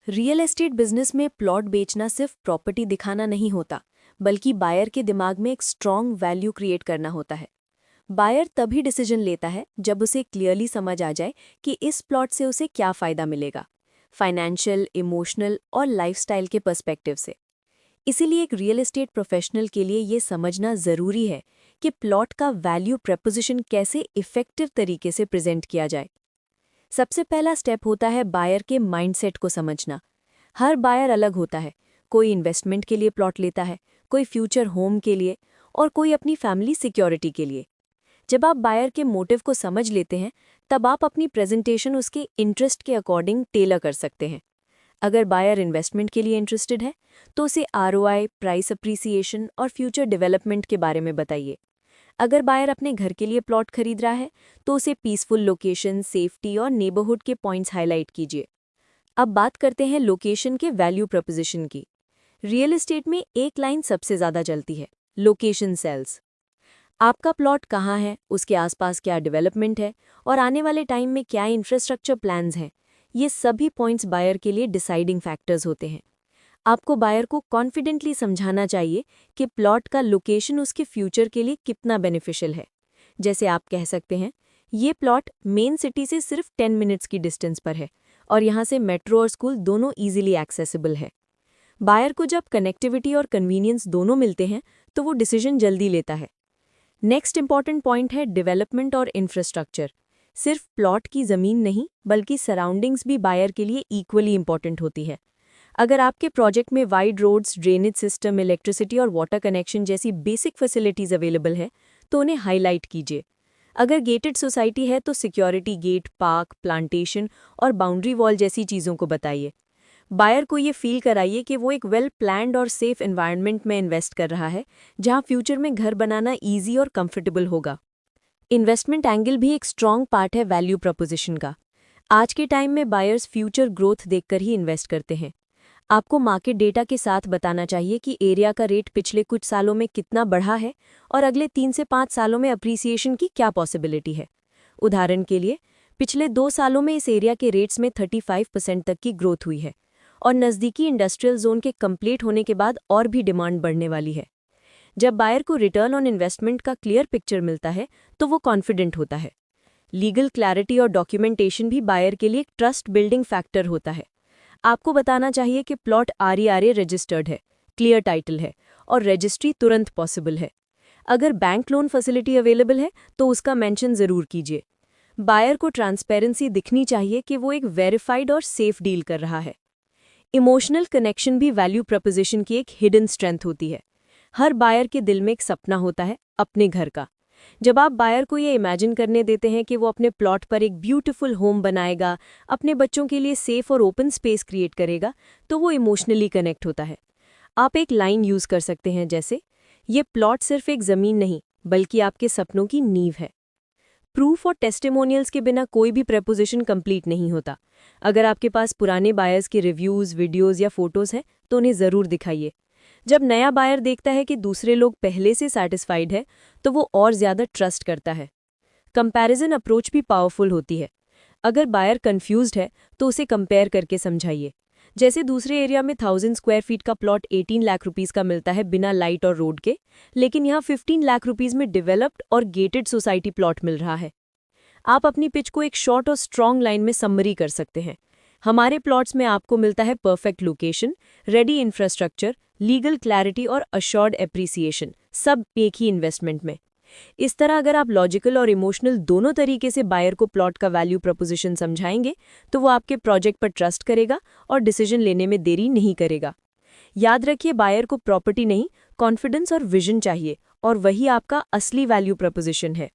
Real estate business में plot बेचना सिर्फ प्रॉपर्टी दिखाना नहीं होता, बल्कि बायर के दिमाग में एक स्ट्रॉन्ग वैल्यू क्रिएट करना होता है। बायर तभी डिसीजन लेता है जब उसे क्लियरली समझ आ जाए कि इस प्लॉट से उसे क्या फ़ायदा मिलेगा, फाइनेंशियल, इमोशनल और लाइफस्टाइल के पर्सपेक्टिव से। इसीलिए एक रियल एस्टेट प्रोफेशनल के लिए ये समझना ज़रूरी है कि प्लॉट का वैल्यू प्रपोजिशन कैसे इफ़ेक्टिव तरीके से प्रेजेंट किया जाए। सबसे पहला स्टेप होता है बायर के माइंडसेट को समझना। हर बायर अलग होता है। कोई इन्वेस्टमेंट के लिए प्लॉट लेता है, कोई फ्यूचर होम के लिए और कोई अपनी फैमिली सिक्योरिटी के लिए। जब आप बायर के मोटिव को समझ लेते हैं, तब आप अपनी प्रेजेंटेशन उसके इंटरेस्ट के अकॉर्डिंग टेलर कर सकते हैं। अगर बायर इन्वेस्टमेंट के लिए इंटरेस्टेड है, तो उसे आरओआई, प्राइस अप्रिसिएशन और फ्यूचर डेवलपमेंट के बारे में बताइए। अगर बायर अपने घर के लिए प्लॉट खरीद रहा है, तो उसे पीसफुल लोकेशन, सेफ्टी और नेबरहुड के पॉइंट्स हाईलाइट कीजिए। अब बात करते हैं लोकेशन के वैल्यू प्रपोजिशन की। रियल एस्टेट में एक लाइन सबसे ज़्यादा चलती है, लोकेशन सेल्स। आपका प्लॉट कहाँ है, उसके आसपास क्या डेवलपमेंट है और आने वाले टाइम में क्या इंफ्रास्ट्रक्चर प्लान्स हैं, ये सभी पॉइंट्स बायर के लिए डिसाइडिंग फैक्टर्स होते हैं। आपको बायर को कॉन्फिडेंटली समझाना चाहिए कि प्लॉट का लोकेशन उसके फ्यूचर के लिए कितना बेनिफिशियल है। जैसे आप कह सकते हैं, ये प्लॉट मेन सिटी से सिर्फ 10 मिनट्स की डिस्टेंस पर है और यहाँ से मेट्रो और स्कूल दोनों इजीली एक्सेसिबल है। बायर को जब कनेक्टिविटी और कन्वीनियंस दोनों मिलते हैं, तो वो डिसीजन जल्दी लेता है। नेक्स्ट इंपॉर्टेंट पॉइंट है डेवलपमेंट और इंफ्रास्ट्रक्चर। सिर्फ प्लॉट की ज़मीन नहीं, बल्कि सराउंडिंग्स भी बायर के लिए इक्वली इंपॉर्टेंट होती है। अगर आपके प्रोजेक्ट में wide roads, drainage system, electricity और वाटर कनेक्शन जैसी बेसिक फैसिलिटीज अवेलेबल है, तो उन्हें हाईलाइट कीजिए। अगर गेटेड सोसाइटी है, तो सिक्योरिटी गेट, पार्क, प्लांटेशन और बाउंड्री वॉल जैसी चीज़ों को बताइए। बायर को ये फील कराइए कि वो एक वेल प्लान्ड और सेफ एनवायरनमेंट में इन्वेस्ट कर रहा है, जहां फ्यूचर में घर बनाना ईजी और कंफर्टेबल होगा। इन्वेस्टमेंट एंगल भी एक स्ट्रॉन्ग पार्ट है वैल्यू प्रपोजिशन का। आज के टाइम में बायर्स फ्यूचर ग्रोथ देखकर ही इन्वेस्ट करते हैं। आपको मार्केट डेटा के साथ बताना चाहिए कि एरिया का रेट पिछले कुछ सालों में कितना बढ़ा है और अगले 3 से 5 सालों में अप्रिसिएशन की क्या पॉसिबिलिटी है। उदाहरण के लिए, पिछले 2 सालों में इस एरिया के रेट्स में 35% तक की ग्रोथ हुई है और नज़दीकी इंडस्ट्रियल जोन के कंप्लीट होने के बाद और भी डिमांड बढ़ने वाली है। जब बायर को रिटर्न ऑन इन्वेस्टमेंट का क्लियर पिक्चर मिलता है, तो वो कॉन्फिडेंट होता है। लीगल क्लैरिटी और डॉक्यूमेंटेशन भी बायर के लिए एक ट्रस्ट बिल्डिंग फैक्टर होता है। आपको बताना चाहिए कि प्लॉट आरईआरए रजिस्टर्ड है, क्लियर टाइटल है और रजिस्ट्री तुरंत पॉसिबल है। अगर बैंक लोन फैसिलिटी अवेलेबल है, तो उसका मेंशन ज़रूर कीजिए। बायर को ट्रांसपेरेंसी दिखनी चाहिए कि वो एक वेरीफाइड और सेफ डील कर रहा है। इमोशनल कनेक्शन भी वैल्यू प्रपोजिशन की एक हिडन स्ट्रेंथ होती है। हर बायर के दिल में एक सपना होता है, अपने घर का। जब आप बायर को ये इमेजिन करने देते हैं कि वो अपने प्लॉट पर एक ब्यूटीफुल होम बनाएगा, अपने बच्चों के लिए सेफ और ओपन स्पेस क्रिएट करेगा, तो वो इमोशनली कनेक्ट होता है। आप एक लाइन यूज़ कर सकते हैं जैसे, ये प्लॉट सिर्फ एक ज़मीन नहीं, बल्कि आपके सपनों की नींव है। प्रूफ और टेस्टिमोनियल्स के बिना कोई भी प्रपोजिशन कंप्लीट नहीं होता। अगर आपके पास पुराने बायर्स के रिव्यूज़, वीडियोज़ या फोटोज़ हैं, तो उन्हें ज़रूर दिखाइए। जब नया बायर देखता है कि दूसरे लोग पहले से सैटिस्फाइड है, तो वो और ज़्यादा ट्रस्ट करता है। कंपैरिजन अप्रोच भी पावरफुल होती है। अगर बायर कंफ्यूज्ड है, तो उसे कंपेयर करके समझाइए। जैसे दूसरे एरिया में 1000 स्क्वायर फीट का प्लॉट 18 लाख रुपीज़ का मिलता है बिना लाइट और रोड के, लेकिन यहाँ 15 लाख रुपीज़ में डेवलप्ड और गेटेड सोसाइटी प्लॉट मिल रहा है। आप अपनी पिच को एक शॉर्ट और स्ट्रॉन्ग लाइन में समरी कर सकते हैं। हमारे प्लॉट्स में आपको मिलता है perfect location, ready infrastructure, legal clarity और अश्योर्ड एप्रिसिएशन, सब एक ही इन्वेस्टमेंट में। इस तरह अगर आप लॉजिकल और इमोशनल दोनों तरीके से बायर को प्लॉट का वैल्यू प्रपोजिशन समझाएंगे, तो वो आपके प्रोजेक्ट पर ट्रस्ट करेगा और डिसीजन लेने में देरी नहीं करेगा। याद रखिए, बायर को प्रॉपर्टी नहीं, कॉन्फिडेंस और विजन चाहिए, और वही आपका असली वैल्यू प्रपोजिशन है।